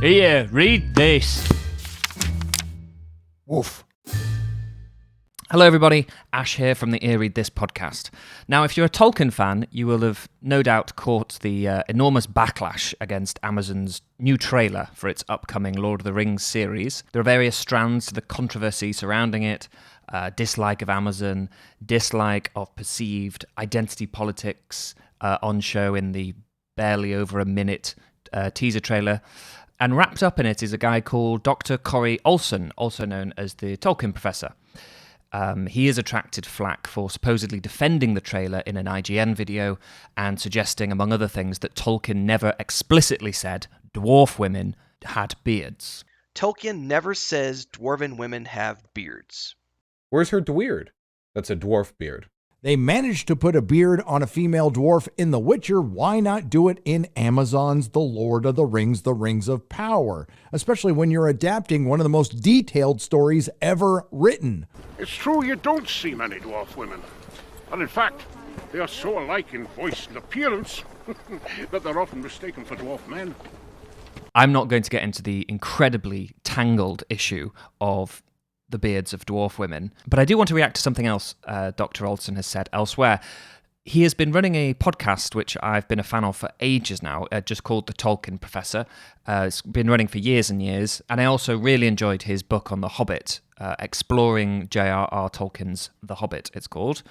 Here, read this. Woof. Hello everybody, Ash here from the Ear Read This podcast. Now, if you're a Tolkien fan, you will have no doubt caught the enormous backlash against Amazon's new trailer for its upcoming Lord of the Rings series. There are various strands to the controversy surrounding it, dislike of Amazon, dislike of perceived identity politics on show in the barely over a minute teaser trailer. And wrapped up in it is a guy called Dr. Corey Olsen, also known as the Tolkien Professor. He has attracted flack for supposedly defending the trailer in an IGN video and suggesting, among other things, that Tolkien never explicitly said dwarf women had beards. Tolkien never says dwarven women have beards. Where's her dweard? That's a dwarf beard. They managed to put a beard on a female dwarf in The Witcher. Why not do it in Amazon's The Lord of the Rings, The Rings of Power? Especially when you're adapting one of the most detailed stories ever written. It's true you don't see many dwarf women. And in fact, they are so alike in voice and appearance that they're often mistaken for dwarf men. I'm not going to get into the incredibly tangled issue of the beards of dwarf women, but I do want to react to something else Dr. Olsen has said elsewhere. He has been running a podcast, which I've been a fan of for ages now, just called The Tolkien Professor. It's been running for years and years, and I also really enjoyed his book on The Hobbit, exploring J.R.R. Tolkien's The Hobbit, it's called.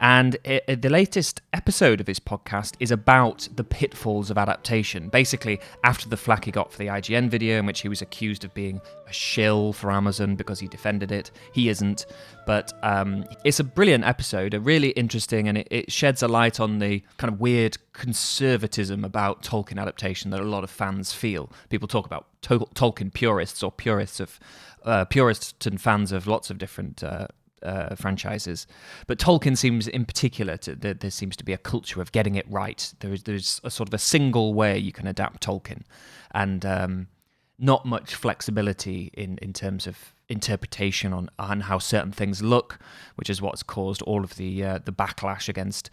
And the latest episode of his podcast is about the pitfalls of adaptation. Basically, after the flack he got for the IGN video, in which he was accused of being a shill for Amazon because he defended it. He isn't. But it's a brilliant episode, a really interesting, and it sheds a light on the kind of weird conservatism about Tolkien adaptation that a lot of fans feel. People talk about Tolkien purists or purists and fans of lots of different franchises, but Tolkien seems in particular there seems to be a culture of getting it right. There's a sort of a single way you can adapt Tolkien, and not much flexibility in terms of interpretation on how certain things look, which is what's caused all of the backlash against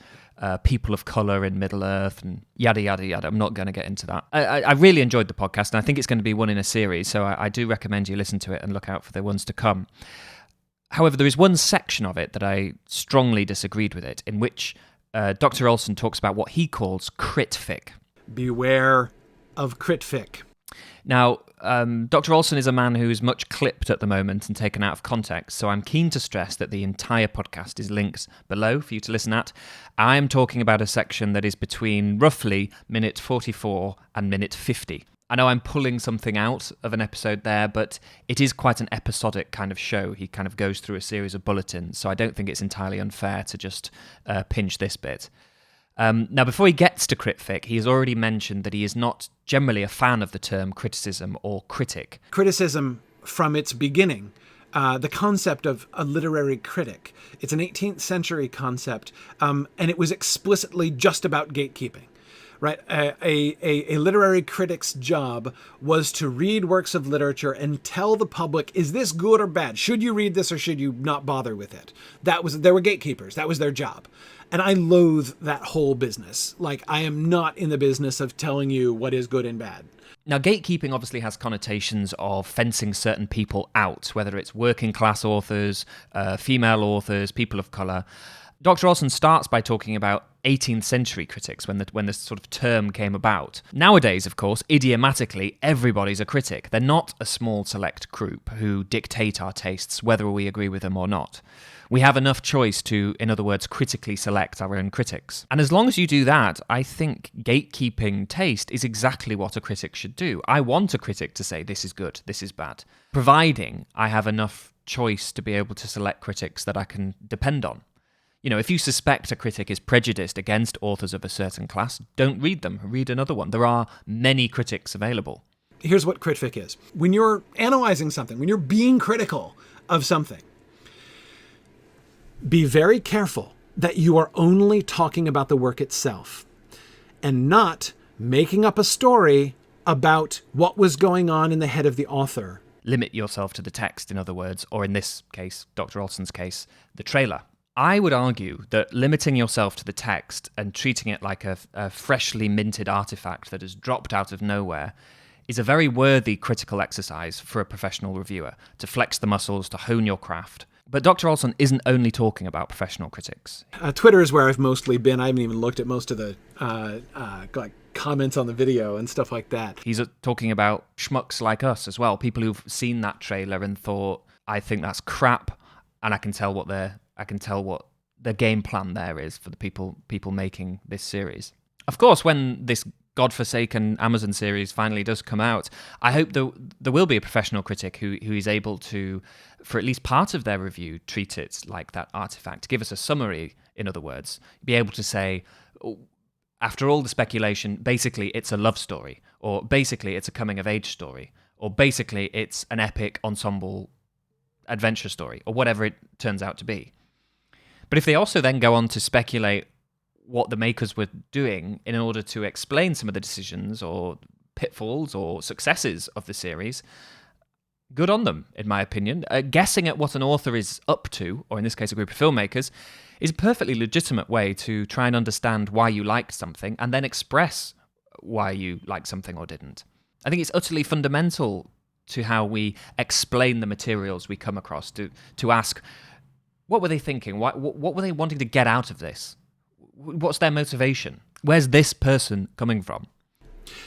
people of color in Middle Earth and yada yada yada. I'm not going to get into that. I really enjoyed the podcast, and I think it's going to be one in a series, so I do recommend you listen to it and look out for the ones to come. However, there is one section of it that I strongly disagreed with it, in which Dr. Olsen talks about what he calls critfic. Beware of critfic. Now, Dr. Olsen is a man who is much clipped at the moment and taken out of context, so I'm keen to stress that the entire podcast is linked below for you to listen at. I am talking about a section that is between roughly minute 44 and minute 50. I know I'm pulling something out of an episode there, but it is quite an episodic kind of show. He kind of goes through a series of bulletins, so I don't think it's entirely unfair to just pinch this bit. Now, before he gets to critfic, he has already mentioned that he is not generally a fan of the term criticism or critic. Criticism, from its beginning, the concept of a literary critic. It's an 18th century concept, and it was explicitly just about gatekeeping. Right, a literary critic's job was to read works of literature and tell the public, is this good or bad? Should you read this or should you not bother with it? There were gatekeepers. That was their job. And I loathe that whole business. Like, I am not in the business of telling you what is good and bad. Now, gatekeeping obviously has connotations of fencing certain people out, whether it's working class authors, female authors, people of colour. Dr. Olsen starts by talking about 18th century critics when this sort of term came about. Nowadays, of course, idiomatically, everybody's a critic. They're not a small select group who dictate our tastes, whether we agree with them or not. We have enough choice to, in other words, critically select our own critics. And as long as you do that, I think gatekeeping taste is exactly what a critic should do. I want a critic to say, this is good, this is bad, providing I have enough choice to be able to select critics that I can depend on. You know, if you suspect a critic is prejudiced against authors of a certain class, don't read them. Read another one. There are many critics available. Here's what critfic is. When you're analyzing something, when you're being critical of something, be very careful that you are only talking about the work itself and not making up a story about what was going on in the head of the author. Limit yourself to the text, in other words, or in this case, Dr. Olsen's case, the trailer. I would argue that limiting yourself to the text and treating it like a freshly minted artifact that has dropped out of nowhere is a very worthy critical exercise for a professional reviewer, to flex the muscles, to hone your craft. But Dr. Olsen isn't only talking about professional critics. Twitter is where I've mostly been. I haven't even looked at most of the like comments on the video and stuff like that. He's talking about schmucks like us as well, people who've seen that trailer and thought, I think that's crap, and I can tell what the game plan there is for the people making this series. Of course, when this godforsaken Amazon series finally does come out, I hope there will be a professional critic who is able to, for at least part of their review, treat it like that artifact, give us a summary, in other words, be able to say, after all the speculation, basically it's a love story, or basically it's a coming-of-age story, or basically it's an epic ensemble adventure story, or whatever it turns out to be. But if they also then go on to speculate what the makers were doing in order to explain some of the decisions or pitfalls or successes of the series, good on them, in my opinion. Guessing at what an author is up to, or in this case a group of filmmakers, is a perfectly legitimate way to try and understand why you liked something and then express why you liked something or didn't. I think it's utterly fundamental to how we explain the materials we come across, to ask, what were they thinking? What were they wanting to get out of this? What's their motivation? Where's this person coming from?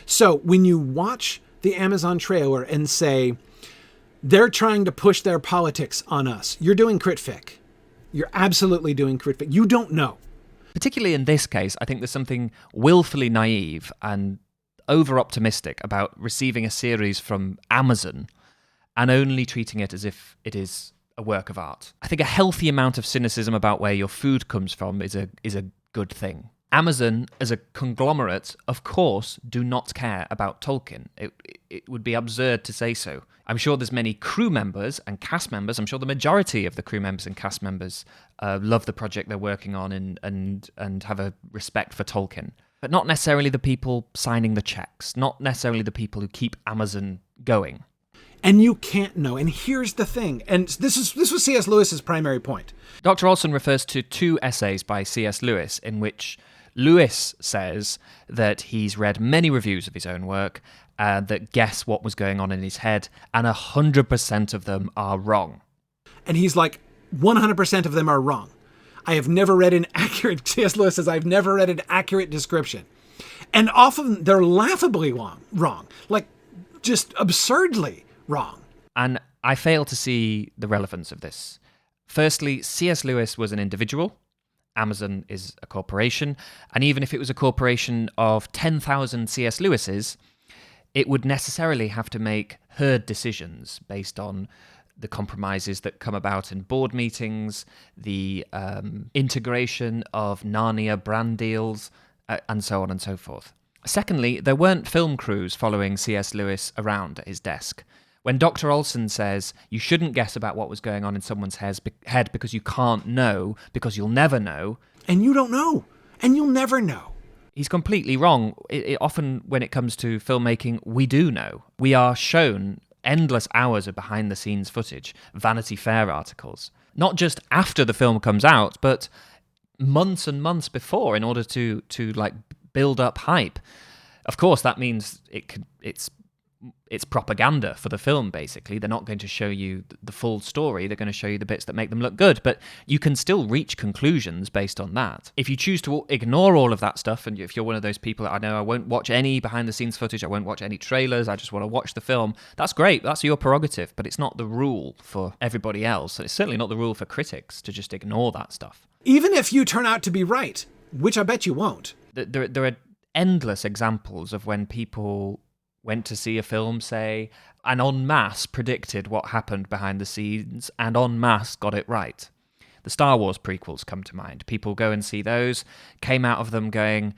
So when you watch the Amazon trailer and say, they're trying to push their politics on us, you're doing critfic. You're absolutely doing critfic. You don't know. Particularly in this case, I think there's something willfully naive and over-optimistic about receiving a series from Amazon and only treating it as if it is a work of art. I think a healthy amount of cynicism about where your food comes from is a good thing. Amazon, as a conglomerate, of course, do not care about Tolkien. It would be absurd to say so. I'm sure there's many crew members and cast members. I'm sure the majority of the crew members and cast members love the project they're working on and have a respect for Tolkien. But not necessarily the people signing the checks, not necessarily the people who keep Amazon going. And you can't know. And here's the thing. And this was C.S. Lewis's primary point. Dr. Olsen refers to 2 essays by C.S. Lewis in which Lewis says that he's read many reviews of his own work that guess what was going on in his head, and 100% of them are wrong. And he's like, 100% of them are wrong. I have never read an accurate, C.S. Lewis says, I've never read an accurate description. And often they're laughably wrong, like just absurdly wrong. And I fail to see the relevance of this. Firstly, C.S. Lewis was an individual. Amazon is a corporation. And even if it was a corporation of 10,000 C.S. Lewises, it would necessarily have to make herd decisions based on the compromises that come about in board meetings, the integration of Narnia brand deals, and so on and so forth. Secondly, there weren't film crews following C.S. Lewis around at his desk. When Dr. Olsen says you shouldn't guess about what was going on in someone's head because you can't know, because you'll never know. And you don't know. And you'll never know. He's completely wrong. Often when it comes to filmmaking, we do know. We are shown endless hours of behind-the-scenes footage, Vanity Fair articles. Not just after the film comes out, but months and months before in order to like build up hype. Of course, that means it's propaganda for the film, basically. They're not going to show you the full story. They're going to show you the bits that make them look good. But you can still reach conclusions based on that. If you choose to ignore all of that stuff, and if you're one of those people that I know, I won't watch any behind-the-scenes footage, I won't watch any trailers, I just want to watch the film, that's great. That's your prerogative. But it's not the rule for everybody else. It's certainly not the rule for critics to just ignore that stuff. Even if you turn out to be right, which I bet you won't. There are endless examples of when people went to see a film, say, and en masse predicted what happened behind the scenes, and en masse got it right. The Star Wars prequels come to mind. People go and see those, came out of them going,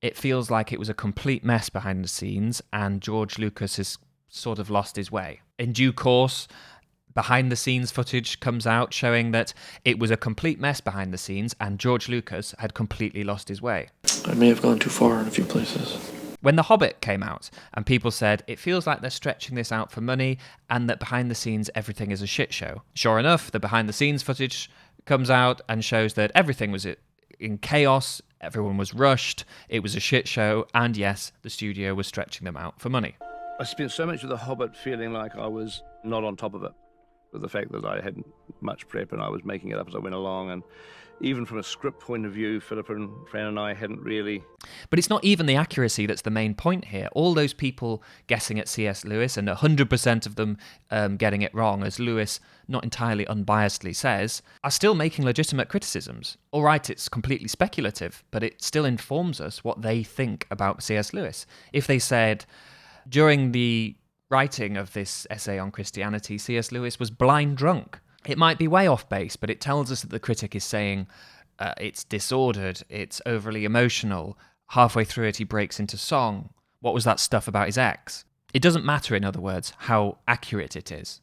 it feels like it was a complete mess behind the scenes, and George Lucas has sort of lost his way. In due course, behind-the-scenes footage comes out showing that it was a complete mess behind the scenes, and George Lucas had completely lost his way. I may have gone too far in a few places. When The Hobbit came out, and people said, it feels like they're stretching this out for money, and that behind the scenes everything is a shit show. Sure enough, the behind the scenes footage comes out and shows that everything was in chaos, everyone was rushed, it was a shit show, and yes, the studio was stretching them out for money. I spent so much of The Hobbit feeling like I was not on top of it, with the fact that I hadn't much prep and I was making it up as I went along. And even from a script point of view, Philip and Fran and I hadn't really... But it's not even the accuracy that's the main point here. All those people guessing at C.S. Lewis, and 100% of them getting it wrong, as Lewis not entirely unbiasedly says, are still making legitimate criticisms. All right, it's completely speculative, but it still informs us what they think about C.S. Lewis. If they said, during the writing of this essay on Christianity, C.S. Lewis was blind drunk, it might be way off base, but it tells us that the critic is saying it's disordered, it's overly emotional. Halfway through it, he breaks into song. What was that stuff about his ex? It doesn't matter, in other words, how accurate it is.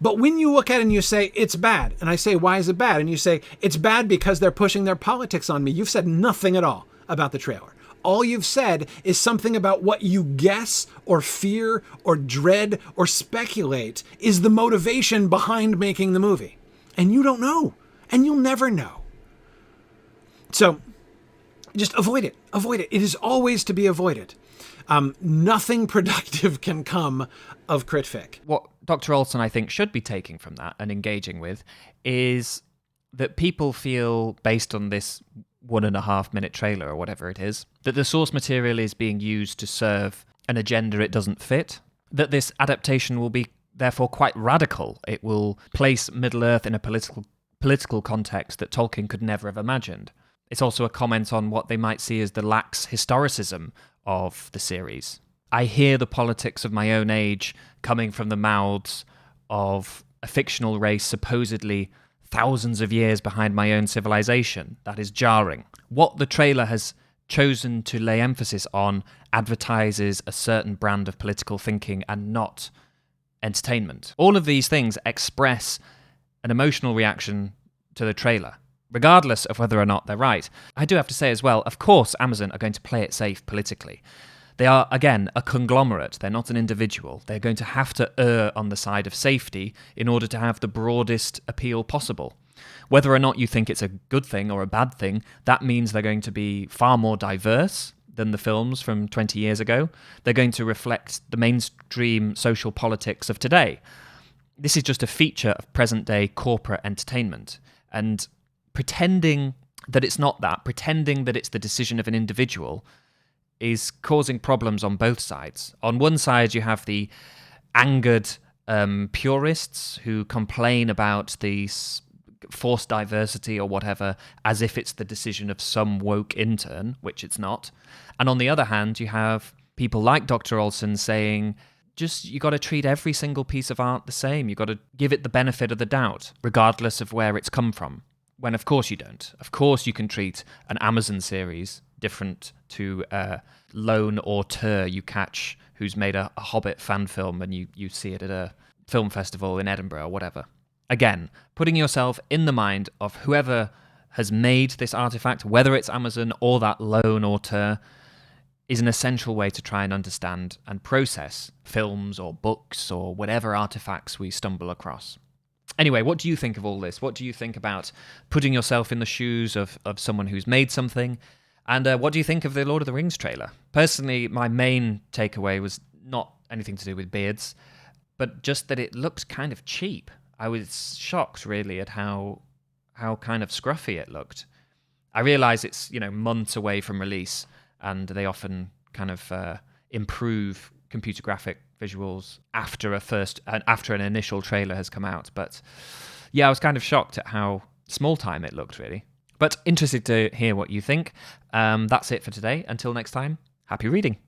But when you look at it and you say, it's bad, and I say, why is it bad? And you say, it's bad because they're pushing their politics on me. You've said nothing at all about the trailer. All you've said is something about what you guess or fear or dread or speculate is the motivation behind making the movie. And you don't know. And you'll never know. So just avoid it. Avoid it. It is always to be avoided. Nothing productive can come of critfic. What Dr. Olsen, I think, should be taking from that and engaging with is that people feel, based on this 1.5 minute trailer or whatever it is, that the source material is being used to serve an agenda it doesn't fit, that this adaptation will be therefore quite radical. It will place Middle-earth in a political context that Tolkien could never have imagined. It's also a comment on what they might see as the lax historicism of the series. I hear the politics of my own age coming from the mouths of a fictional race supposedly thousands of years behind my own civilization. That is jarring. What the trailer has chosen to lay emphasis on advertises a certain brand of political thinking and not entertainment. All of these things express an emotional reaction to the trailer, regardless of whether or not they're right. I do have to say as well, of course, Amazon are going to play it safe politically. They are, again, a conglomerate. They're not an individual. They're going to have to err on the side of safety in order to have the broadest appeal possible. Whether or not you think it's a good thing or a bad thing, that means they're going to be far more diverse than the films from 20 years ago. They're going to reflect the mainstream social politics of today. This is just a feature of present-day corporate entertainment. And pretending that it's not that, pretending that it's the decision of an individual, is causing problems on both sides. On one side, you have the angered purists who complain about the forced diversity or whatever as if it's the decision of some woke intern, which it's not. And on the other hand, you have people like Dr. Olsen saying, you got to treat every single piece of art the same. You got to give it the benefit of the doubt, regardless of where it's come from. When of course you don't. Of course you can treat an Amazon series different to a lone auteur you catch who's made a Hobbit fan film and you see it at a film festival in Edinburgh or whatever. Again, putting yourself in the mind of whoever has made this artifact, whether it's Amazon or that lone auteur, is an essential way to try and understand and process films or books or whatever artifacts we stumble across. Anyway, what do you think of all this? What do you think about putting yourself in the shoes of someone who's made something? And what do you think of the Lord of the Rings trailer? Personally, my main takeaway was not anything to do with beards, but just that it looked kind of cheap. I was shocked, really, at how kind of scruffy it looked. I realise it's, months away from release, and they often kind of improve computer graphic visuals after an initial trailer has come out. But yeah, I was kind of shocked at how small time it looked, really. But interested to hear what you think. That's it for today. Until next time, happy reading.